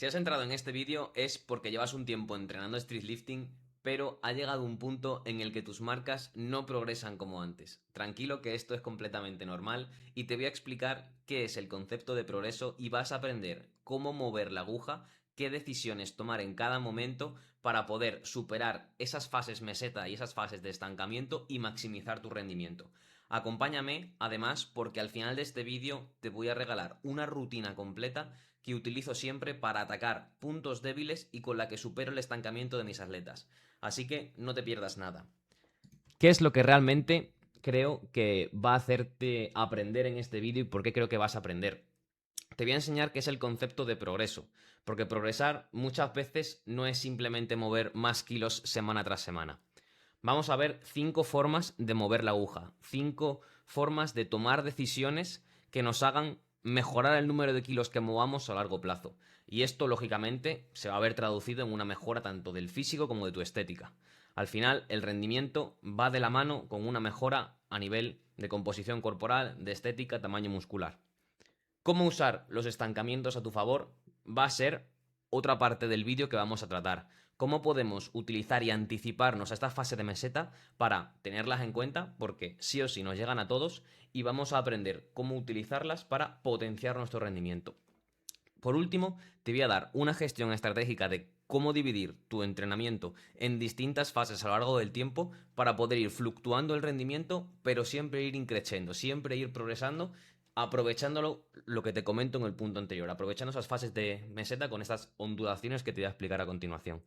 Si has entrado en este vídeo es porque llevas un tiempo entrenando street lifting, pero ha llegado un punto en el que tus marcas no progresan como antes. Tranquilo que esto es completamente normal y te voy a explicar qué es el concepto de progreso y vas a aprender cómo mover la aguja, qué decisiones tomar en cada momento para poder superar esas fases meseta y esas fases de estancamiento y maximizar tu rendimiento. Acompáñame, además, porque al final de este vídeo te voy a regalar una rutina completa que utilizo siempre para atacar puntos débiles y con la que supero el estancamiento de mis atletas. Así que no te pierdas nada. ¿Qué es lo que realmente creo que va a hacerte aprender en este vídeo y por qué creo que vas a aprender? Te voy a enseñar qué es el concepto de progreso, porque progresar muchas veces no es simplemente mover más kilos semana tras semana. Vamos a ver 5 formas de mover la aguja, 5 formas de tomar decisiones que nos hagan mejorar el número de kilos que movamos a largo plazo. Y esto, lógicamente, se va a ver traducido en una mejora tanto del físico como de tu estética. Al final, el rendimiento va de la mano con una mejora a nivel de composición corporal, de estética, tamaño muscular. Cómo usar los estancamientos a tu favor va a ser otra parte del vídeo que vamos a tratar. Cómo podemos utilizar y anticiparnos a esta fase de meseta para tenerlas en cuenta, porque sí o sí nos llegan a todos, y vamos a aprender cómo utilizarlas para potenciar nuestro rendimiento. Por último, te voy a dar una gestión estratégica de cómo dividir tu entrenamiento en distintas fases a lo largo del tiempo para poder ir fluctuando el rendimiento, pero siempre ir increciendo, siempre ir progresando, aprovechándolo lo que te comento en el punto anterior, aprovechando esas fases de meseta con estas ondulaciones que te voy a explicar a continuación.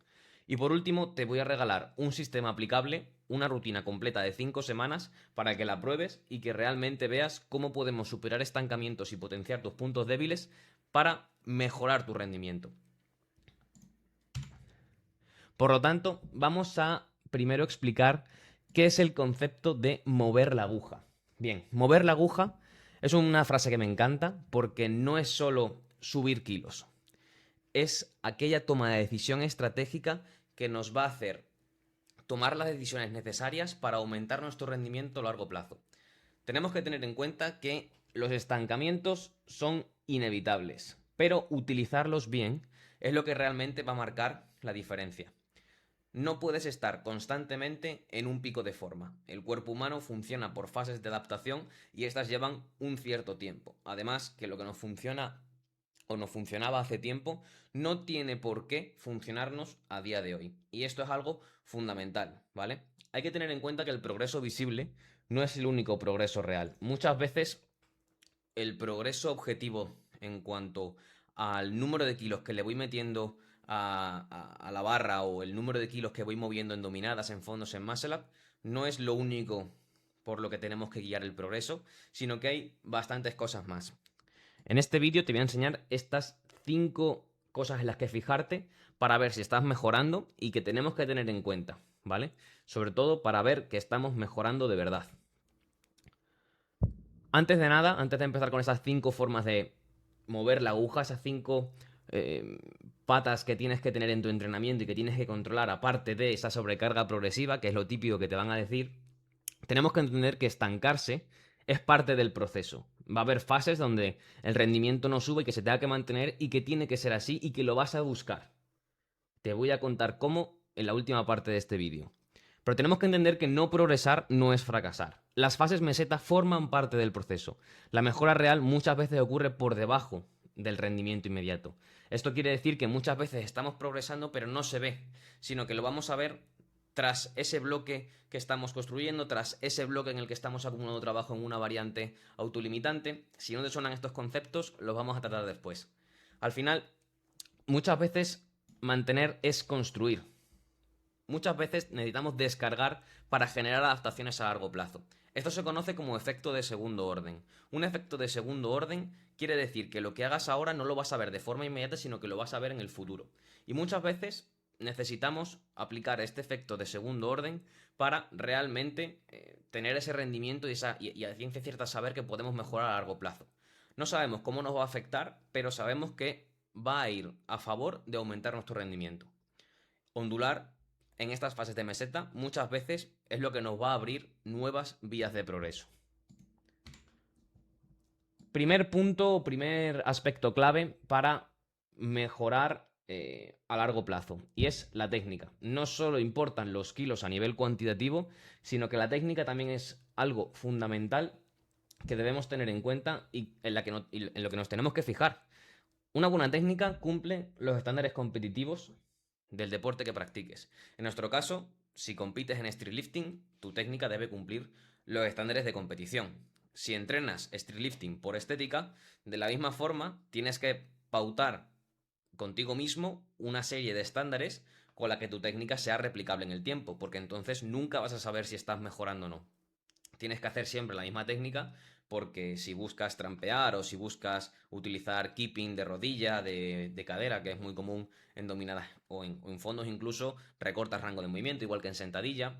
Y por último, te voy a regalar un sistema aplicable, una rutina completa de 5 semanas para que la pruebes y que realmente veas cómo podemos superar estancamientos y potenciar tus puntos débiles para mejorar tu rendimiento. Por lo tanto, vamos a primero explicar qué es el concepto de mover la aguja. Bien, mover la aguja es una frase que me encanta porque no es solo subir kilos, es aquella toma de decisión estratégica que nos va a hacer tomar las decisiones necesarias para aumentar nuestro rendimiento a largo plazo. Tenemos que tener en cuenta que los estancamientos son inevitables, pero utilizarlos bien es lo que realmente va a marcar la diferencia. No puedes estar constantemente en un pico de forma. El cuerpo humano funciona por fases de adaptación y estas llevan un cierto tiempo. Además, que lo que nos funciona o nos funcionaba hace tiempo no tiene por qué funcionarnos a día de hoy. Y esto es algo fundamental, ¿vale? Hay que tener en cuenta que el progreso visible no es el único progreso real. Muchas veces el progreso objetivo en cuanto al número de kilos que le voy metiendo a la barra o el número de kilos que voy moviendo en dominadas, en fondos, en muscle up, no es lo único por lo que tenemos que guiar el progreso, sino que hay bastantes cosas más. En este vídeo te voy a enseñar estas 5 cosas en las que fijarte para ver si estás mejorando y que tenemos que tener en cuenta, ¿vale? Sobre todo para ver que estamos mejorando de verdad. Antes de nada, antes de empezar con esas 5 formas de mover la aguja, esas 5 eh, patas que tienes que tener en tu entrenamiento y que tienes que controlar, aparte de esa sobrecarga progresiva, que es lo típico que te van a decir, tenemos que entender que estancarse es parte del proceso. Va a haber fases donde el rendimiento no sube y que se tenga que mantener y que tiene que ser así y que lo vas a buscar. Te voy a contar cómo en la última parte de este vídeo. Pero tenemos que entender que no progresar no es fracasar. Las fases meseta forman parte del proceso. La mejora real muchas veces ocurre por debajo del rendimiento inmediato. Esto quiere decir que muchas veces estamos progresando pero no se ve, sino que lo vamos a ver tras ese bloque que estamos construyendo, tras ese bloque en el que estamos acumulando trabajo en una variante autolimitante. Si no te suenan estos conceptos, los vamos a tratar después. Al final, muchas veces mantener es construir. Muchas veces necesitamos descargar para generar adaptaciones a largo plazo. Esto se conoce como efecto de segundo orden. Un efecto de segundo orden quiere decir que lo que hagas ahora no lo vas a ver de forma inmediata, sino que lo vas a ver en el futuro. Y muchas veces necesitamos aplicar este efecto de segundo orden para realmente tener ese rendimiento y a ciencia cierta saber que podemos mejorar a largo plazo. No sabemos cómo nos va a afectar, pero sabemos que va a ir a favor de aumentar nuestro rendimiento. Ondular en estas fases de meseta muchas veces es lo que nos va a abrir nuevas vías de progreso. Primer punto, primer aspecto clave para mejorar a largo plazo. Y es la técnica. No solo importan los kilos a nivel cuantitativo, sino que la técnica también es algo fundamental que debemos tener en cuenta y en lo que nos tenemos que fijar. Una buena técnica cumple los estándares competitivos del deporte que practiques. En nuestro caso, si compites en street lifting, tu técnica debe cumplir los estándares de competición. Si entrenas street lifting por estética, de la misma forma tienes que pautar contigo mismo una serie de estándares con la que tu técnica sea replicable en el tiempo, porque entonces nunca vas a saber si estás mejorando o no. Tienes que hacer siempre la misma técnica porque si buscas trampear o si buscas utilizar keeping de rodilla, de cadera, que es muy común en dominadas o en fondos incluso, recortas rango de movimiento, igual que en sentadilla.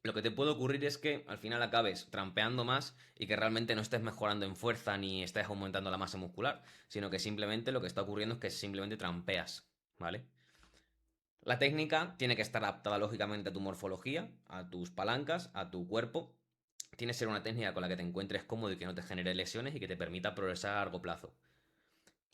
Lo que te puede ocurrir es que al final acabes trampeando más y que realmente no estés mejorando en fuerza ni estés aumentando la masa muscular, sino que simplemente lo que está ocurriendo es que simplemente trampeas, ¿vale? La técnica tiene que estar adaptada lógicamente a tu morfología, a tus palancas, a tu cuerpo. Tiene que ser una técnica con la que te encuentres cómodo y que no te genere lesiones y que te permita progresar a largo plazo.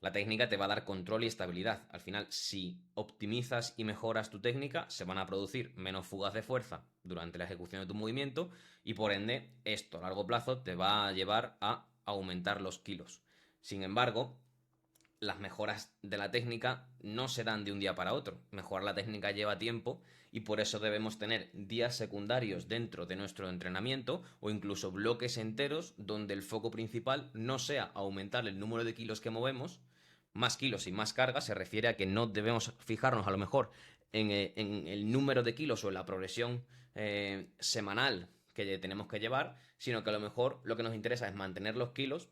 La técnica te va a dar control y estabilidad. Al final, si optimizas y mejoras tu técnica, se van a producir menos fugas de fuerza durante la ejecución de tu movimiento y por ende esto a largo plazo te va a llevar a aumentar los kilos. Sin embargo, las mejoras de la técnica no se dan de un día para otro. Mejorar la técnica lleva tiempo y por eso debemos tener días secundarios dentro de nuestro entrenamiento o incluso bloques enteros donde el foco principal no sea aumentar el número de kilos que movemos. Más kilos y más carga se refiere a que no debemos fijarnos a lo mejor en el número de kilos o en la progresión semanal que tenemos que llevar, sino que a lo mejor lo que nos interesa es mantener los kilos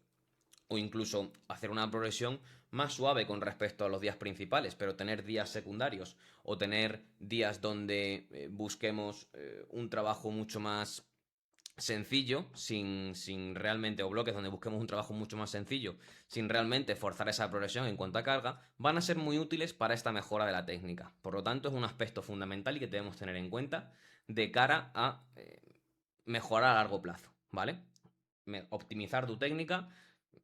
o incluso hacer una progresión más suave con respecto a los días principales, pero tener días secundarios o tener días donde busquemos un trabajo mucho más sencillo, sin realmente, o bloques donde busquemos un trabajo mucho más sencillo, sin realmente forzar esa progresión en cuanto a carga, van a ser muy útiles para esta mejora de la técnica. Por lo tanto, es un aspecto fundamental y que debemos tener en cuenta de cara a mejorar a largo plazo, ¿vale? Optimizar tu técnica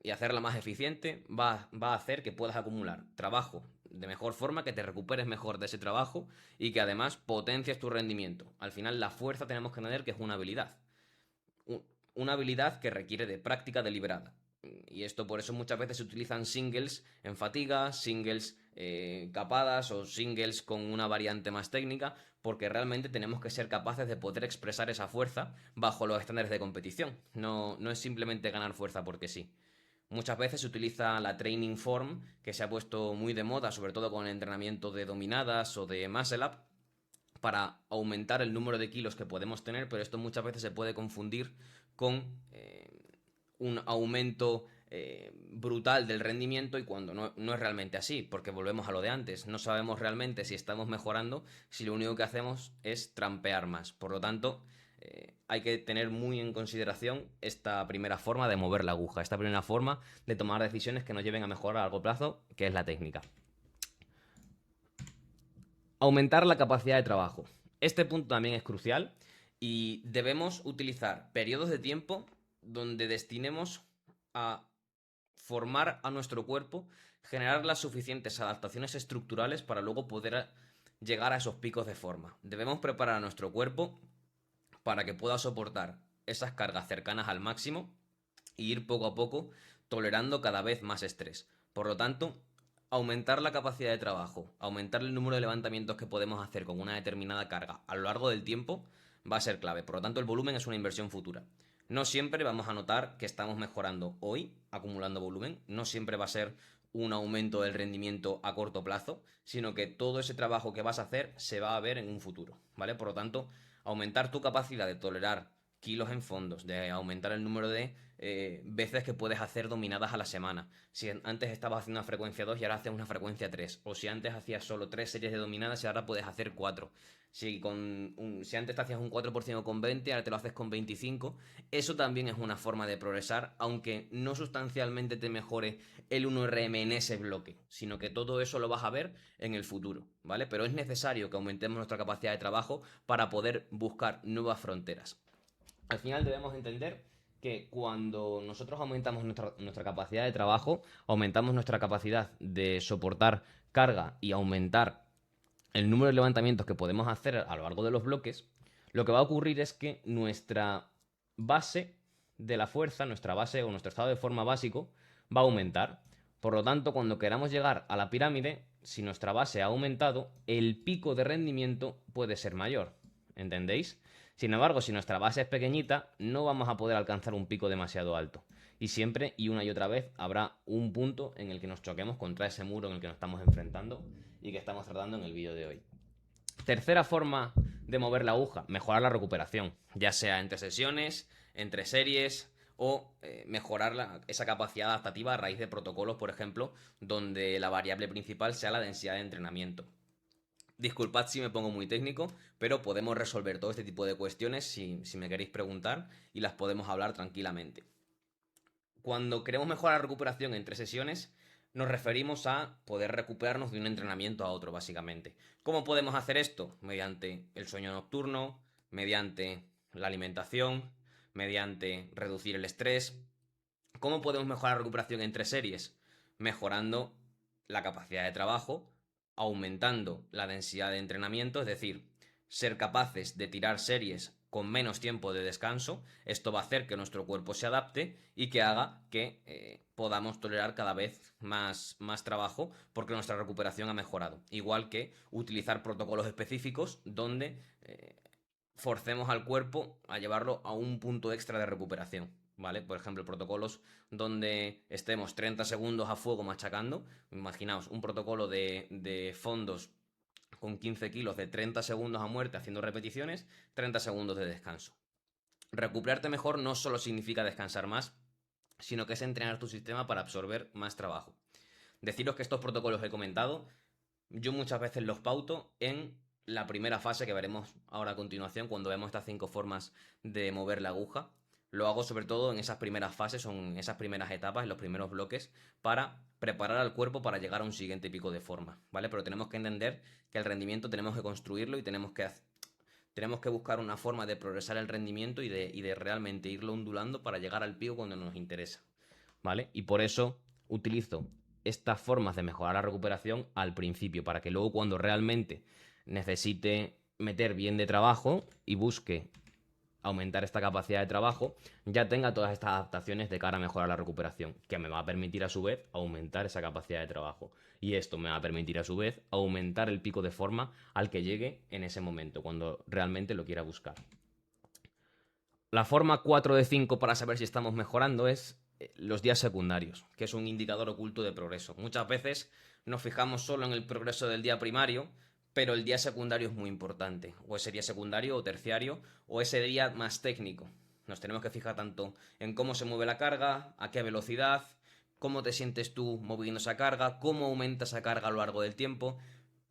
y hacerla más eficiente va a hacer que puedas acumular trabajo de mejor forma, que te recuperes mejor de ese trabajo y que además potencies tu rendimiento. Al final la fuerza tenemos que tener que es una habilidad. Una habilidad que requiere de práctica deliberada. Y esto por eso muchas veces se utilizan singles en fatiga, singles capadas o singles con una variante más técnica, porque realmente tenemos que ser capaces de poder expresar esa fuerza bajo los estándares de competición. No es simplemente ganar fuerza porque sí. Muchas veces se utiliza la training form, que se ha puesto muy de moda, sobre todo con el entrenamiento de dominadas o de muscle up, para aumentar el número de kilos que podemos tener, pero esto muchas veces se puede confundir con un aumento brutal del rendimiento y cuando no es realmente así, porque volvemos a lo de antes, no sabemos realmente si estamos mejorando si lo único que hacemos es trampear más. Por lo tanto, hay que tener muy en consideración esta primera forma de mover la aguja, esta primera forma de tomar decisiones que nos lleven a mejorar a largo plazo, que es la técnica. Aumentar la capacidad de trabajo. Este punto también es crucial y debemos utilizar periodos de tiempo donde destinemos a formar a nuestro cuerpo, generar las suficientes adaptaciones estructurales para luego poder llegar a esos picos de forma. Debemos preparar a nuestro cuerpo para que pueda soportar esas cargas cercanas al máximo e ir poco a poco tolerando cada vez más estrés. Por lo tanto, aumentar la capacidad de trabajo, aumentar el número de levantamientos que podemos hacer con una determinada carga a lo largo del tiempo va a ser clave. Por lo tanto, el volumen es una inversión futura. No siempre vamos a notar que estamos mejorando hoy, acumulando volumen. No siempre va a ser un aumento del rendimiento a corto plazo, sino que todo ese trabajo que vas a hacer se va a ver en un futuro, ¿vale? Por lo tanto, aumentar tu capacidad de tolerar kilos en fondos, de aumentar el número de veces que puedes hacer dominadas a la semana. Si antes estabas haciendo una frecuencia 2 y ahora haces una frecuencia 3. O si antes hacías solo 3 series de dominadas y ahora puedes hacer 4. Si antes te hacías un 4% con 20, ahora te lo haces con 25. Eso también es una forma de progresar, aunque no sustancialmente te mejore el 1RM en ese bloque, sino que todo eso lo vas a ver en el futuro, ¿vale? Pero es necesario que aumentemos nuestra capacidad de trabajo para poder buscar nuevas fronteras. Al final debemos entender que cuando nosotros aumentamos nuestra capacidad de trabajo, aumentamos nuestra capacidad de soportar carga y aumentar el número de levantamientos que podemos hacer a lo largo de los bloques, lo que va a ocurrir es que nuestra base de la fuerza, nuestra base o nuestro estado de forma básico, va a aumentar. Por lo tanto, cuando queramos llegar a la pirámide, si nuestra base ha aumentado, el pico de rendimiento puede ser mayor. ¿Entendéis? Sin embargo, si nuestra base es pequeñita, no vamos a poder alcanzar un pico demasiado alto. Y siempre y una y otra vez habrá un punto en el que nos choquemos contra ese muro en el que nos estamos enfrentando y que estamos tratando en el vídeo de hoy. Tercera forma de mover la aguja, mejorar la recuperación, ya sea entre sesiones, entre series o mejorar esa capacidad adaptativa a raíz de protocolos, por ejemplo, donde la variable principal sea la densidad de entrenamiento. Disculpad si me pongo muy técnico, pero podemos resolver todo este tipo de cuestiones si me queréis preguntar y las podemos hablar tranquilamente. Cuando queremos mejorar la recuperación entre sesiones, nos referimos a poder recuperarnos de un entrenamiento a otro, básicamente. ¿Cómo podemos hacer esto? Mediante el sueño nocturno, mediante la alimentación, mediante reducir el estrés. ¿Cómo podemos mejorar la recuperación entre series? Mejorando la capacidad de trabajo, aumentando la densidad de entrenamiento, es decir, ser capaces de tirar series con menos tiempo de descanso. Esto va a hacer que nuestro cuerpo se adapte y que haga que podamos tolerar cada vez más trabajo porque nuestra recuperación ha mejorado. Igual que utilizar protocolos específicos donde forcemos al cuerpo a llevarlo a un punto extra de recuperación. ¿Vale? Por ejemplo, protocolos donde estemos 30 segundos a fuego machacando. Imaginaos un protocolo de fondos con 15 kilos de 30 segundos a muerte haciendo repeticiones, 30 segundos de descanso. Recuperarte mejor no solo significa descansar más, sino que es entrenar tu sistema para absorber más trabajo. Deciros que estos protocolos que he comentado, yo muchas veces los pauto en la primera fase que veremos ahora a continuación, cuando vemos estas 5 formas de mover la aguja. Lo hago sobre todo en esas primeras fases, son esas primeras etapas, en los primeros bloques, para preparar al cuerpo para llegar a un siguiente pico de forma, ¿vale? Pero tenemos que entender que el rendimiento tenemos que construirlo y tenemos que buscar una forma de progresar el rendimiento y de realmente irlo ondulando para llegar al pico cuando nos interesa, ¿vale? Y por eso utilizo estas formas de mejorar la recuperación al principio, para que luego cuando realmente necesite meter bien de trabajo y busque aumentar esta capacidad de trabajo, ya tenga todas estas adaptaciones de cara a mejorar la recuperación, que me va a permitir a su vez aumentar esa capacidad de trabajo. Y esto me va a permitir a su vez aumentar el pico de forma al que llegue en ese momento, cuando realmente lo quiera buscar. La forma 4 de 5 para saber si estamos mejorando es los días secundarios, que es un indicador oculto de progreso. Muchas veces nos fijamos solo en el progreso del día primario, pero el día secundario es muy importante. O ese día secundario o terciario, o ese día más técnico. Nos tenemos que fijar tanto en cómo se mueve la carga, a qué velocidad, cómo te sientes tú moviendo esa carga, cómo aumenta esa carga a lo largo del tiempo.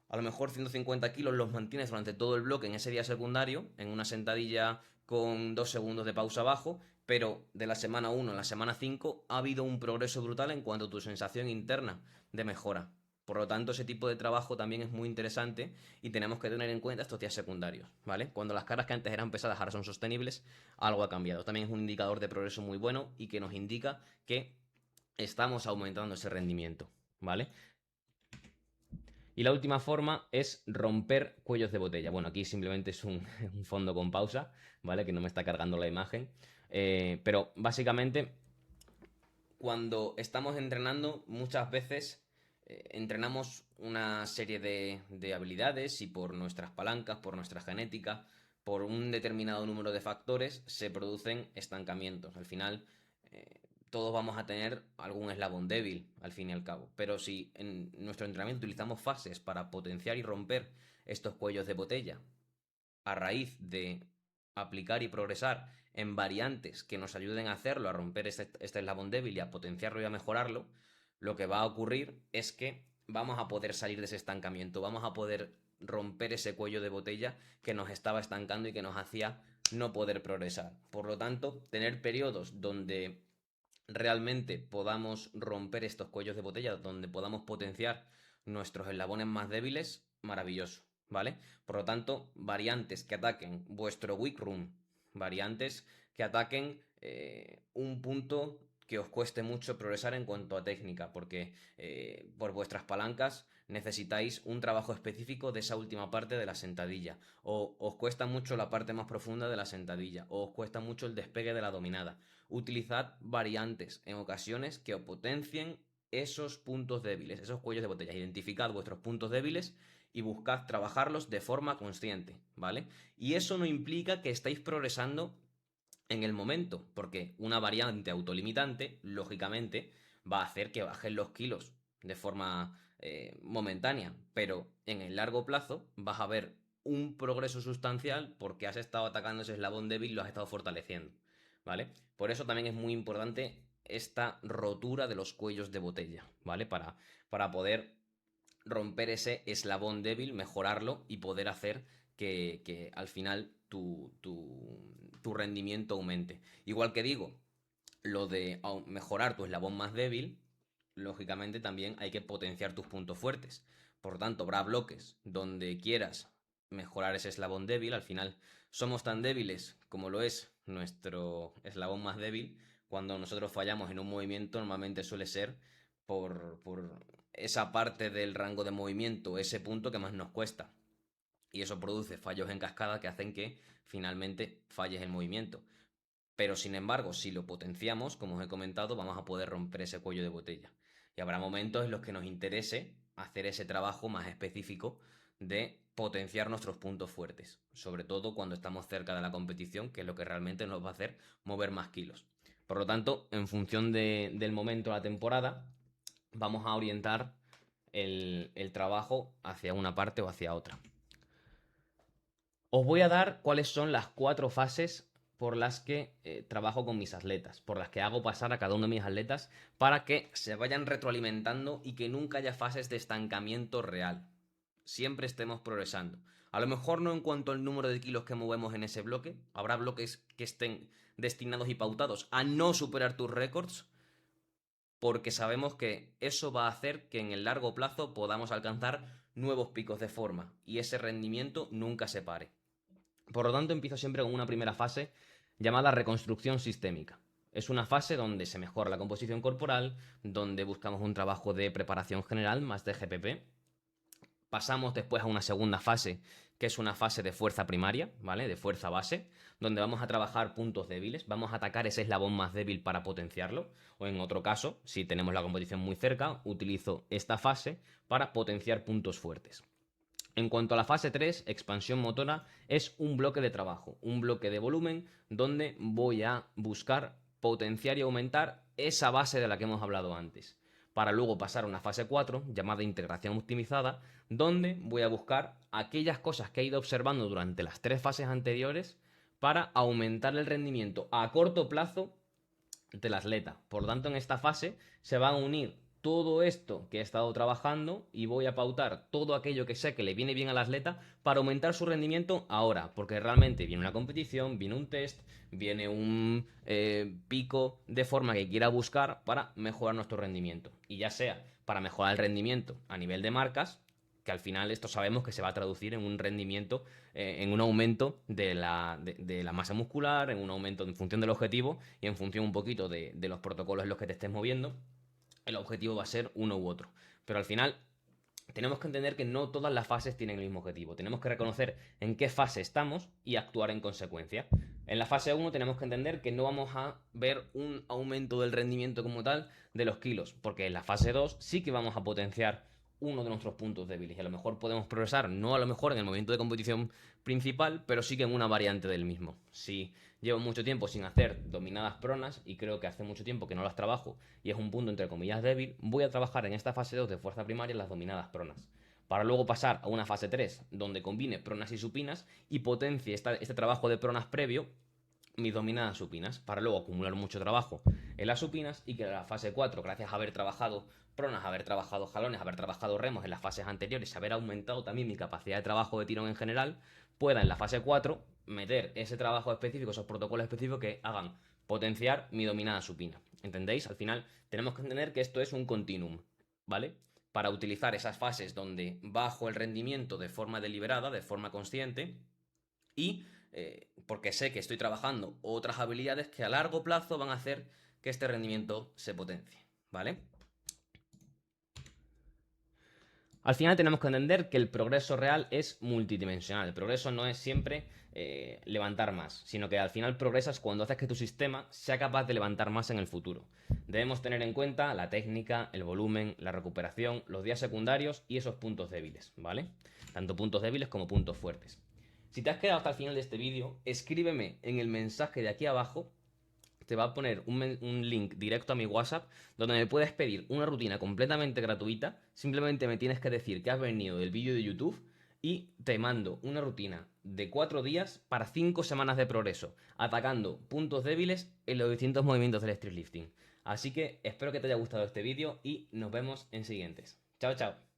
A lo mejor 150 kilos los mantienes durante todo el bloque en ese día secundario, en una sentadilla con 2 segundos de pausa abajo, pero de la semana 1 a la semana 5 ha habido un progreso brutal en cuanto a tu sensación interna de mejora. Por lo tanto, ese tipo de trabajo también es muy interesante y tenemos que tener en cuenta estos días secundarios, ¿vale? Cuando las cargas que antes eran pesadas ahora son sostenibles, algo ha cambiado. También es un indicador de progreso muy bueno y que nos indica que estamos aumentando ese rendimiento, ¿vale? Y la última forma es romper cuellos de botella. Bueno, aquí simplemente es un fondo con pausa, ¿vale? Que no me está cargando la imagen. Pero básicamente, cuando estamos entrenando, muchas veces entrenamos una serie de habilidades y por nuestras palancas, por nuestra genética, por un determinado número de factores, se producen estancamientos. Al final, eh, todos vamos a tener algún eslabón débil, al fin y al cabo. Pero si en nuestro entrenamiento utilizamos fases para potenciar y romper estos cuellos de botella, a raíz de aplicar y progresar en variantes que nos ayuden a hacerlo, a romper este eslabón débil y a potenciarlo y a mejorarlo, lo que va a ocurrir es que vamos a poder salir de ese estancamiento, vamos a poder romper ese cuello de botella que nos estaba estancando y que nos hacía no poder progresar. Por lo tanto, tener periodos donde realmente podamos romper estos cuellos de botella, donde podamos potenciar nuestros eslabones más débiles, maravilloso, ¿vale? Por lo tanto, variantes que ataquen vuestro weak room, variantes que ataquen un punto que os cueste mucho progresar en cuanto a técnica, porque por vuestras palancas necesitáis un trabajo específico de esa última parte de la sentadilla, o os cuesta mucho la parte más profunda de la sentadilla, o os cuesta mucho el despegue de la dominada. Utilizad variantes en ocasiones que os potencien esos puntos débiles, esos cuellos de botella. Identificad vuestros puntos débiles y buscad trabajarlos de forma consciente, ¿vale? Y eso no implica que estéis progresando en el momento, porque una variante autolimitante, lógicamente, va a hacer que bajen los kilos de forma momentánea, pero en el largo plazo vas a ver un progreso sustancial porque has estado atacando ese eslabón débil y lo has estado fortaleciendo, ¿vale? Por eso también es muy importante esta rotura de los cuellos de botella, ¿vale? Para poder romper ese eslabón débil, mejorarlo y poder hacer que al final tu rendimiento aumente. Igual que digo, lo de mejorar tu eslabón más débil, lógicamente también hay que potenciar tus puntos fuertes. Por tanto, habrá bloques donde quieras mejorar ese eslabón débil. Al final, somos tan débiles como lo es nuestro eslabón más débil. Cuando nosotros fallamos en un movimiento, normalmente suele ser por esa parte del rango de movimiento, ese punto que más nos cuesta. Y eso produce fallos en cascada que hacen que finalmente falles el movimiento. Pero sin embargo, si lo potenciamos, como os he comentado, vamos a poder romper ese cuello de botella. Y habrá momentos en los que nos interese hacer ese trabajo más específico de potenciar nuestros puntos fuertes, sobre todo cuando estamos cerca de la competición, que es lo que realmente nos va a hacer mover más kilos. Por lo tanto, en función del momento de la temporada, vamos a orientar el trabajo hacia una parte o hacia otra. Os voy a dar cuáles son las 4 fases por las que trabajo con mis atletas, por las que hago pasar a cada uno de mis atletas para que se vayan retroalimentando y que nunca haya fases de estancamiento real. Siempre estemos progresando. A lo mejor no en cuanto al número de kilos que movemos en ese bloque, habrá bloques que estén destinados y pautados a no superar tus récords, porque sabemos que eso va a hacer que en el largo plazo podamos alcanzar nuevos picos de forma y ese rendimiento nunca se pare. Por lo tanto, empiezo siempre con una primera fase llamada reconstrucción sistémica. Es una fase donde se mejora la composición corporal, donde buscamos un trabajo de preparación general más de GPP. Pasamos después a una segunda fase, que es una fase de fuerza primaria, ¿vale? De fuerza base, donde vamos a trabajar puntos débiles, vamos a atacar ese eslabón más débil para potenciarlo, o en otro caso, si tenemos la competición muy cerca, utilizo esta fase para potenciar puntos fuertes. En cuanto a la fase 3, expansión motora, es un bloque de trabajo, un bloque de volumen donde voy a buscar potenciar y aumentar esa base de la que hemos hablado antes, para luego pasar a una fase 4 llamada integración optimizada, donde voy a buscar aquellas cosas que he ido observando durante las 3 fases anteriores para aumentar el rendimiento a corto plazo del atleta. Por lo tanto, en esta fase se va a unir todo esto que he estado trabajando y voy a pautar todo aquello que sé que le viene bien al atleta para aumentar su rendimiento ahora, porque realmente viene una competición, viene un test, viene un pico de forma que quiera buscar para mejorar nuestro rendimiento. Y ya sea para mejorar el rendimiento a nivel de marcas, que al final esto sabemos que se va a traducir en un rendimiento, en un aumento de la masa muscular, en un aumento en función del objetivo y en función un poquito de los protocolos en los que te estés moviendo. El objetivo va a ser uno u otro. Pero al final tenemos que entender que no todas las fases tienen el mismo objetivo. Tenemos que reconocer en qué fase estamos y actuar en consecuencia. En la fase 1 tenemos que entender que no vamos a ver un aumento del rendimiento como tal de los kilos, porque en la fase 2 sí que vamos a potenciar uno de nuestros puntos débiles y a lo mejor podemos progresar, no a lo mejor en el momento de competición principal, pero sí que en una variante del mismo. Si llevo mucho tiempo sin hacer dominadas pronas y creo que hace mucho tiempo que no las trabajo y es un punto entre comillas débil, voy a trabajar en esta fase 2 de fuerza primaria las dominadas pronas. Para luego pasar a una fase 3 donde combine pronas y supinas y potencie este trabajo de pronas previo mis dominadas supinas, para luego acumular mucho trabajo en las supinas y que en la fase 4, gracias a haber trabajado pronas, haber trabajado jalones, haber trabajado remos en las fases anteriores, haber aumentado también mi capacidad de trabajo de tirón en general, pueda en la fase 4 meter ese trabajo específico, esos protocolos específicos que hagan potenciar mi dominada supina. ¿Entendéis? Al final tenemos que entender que esto es un continuum, ¿vale? Para utilizar esas fases donde bajo el rendimiento de forma deliberada, de forma consciente, y porque sé que estoy trabajando otras habilidades que a largo plazo van a hacer que este rendimiento se potencie, ¿vale? Al final tenemos que entender que el progreso real es multidimensional. El progreso no es siempre levantar más, sino que al final progresas cuando haces que tu sistema sea capaz de levantar más en el futuro. Debemos tener en cuenta la técnica, el volumen, la recuperación, los días secundarios y esos puntos débiles, ¿vale? Tanto puntos débiles como puntos fuertes. Si te has quedado hasta el final de este vídeo, escríbeme en el mensaje de aquí abajo, te va a poner un link directo a mi WhatsApp donde me puedes pedir una rutina completamente gratuita. Simplemente me tienes que decir que has venido del vídeo de YouTube y te mando una rutina de 4 días para 5 semanas de progreso, atacando puntos débiles en los distintos movimientos del street lifting. Así que espero que te haya gustado este vídeo y nos vemos en siguientes. Chao, chao.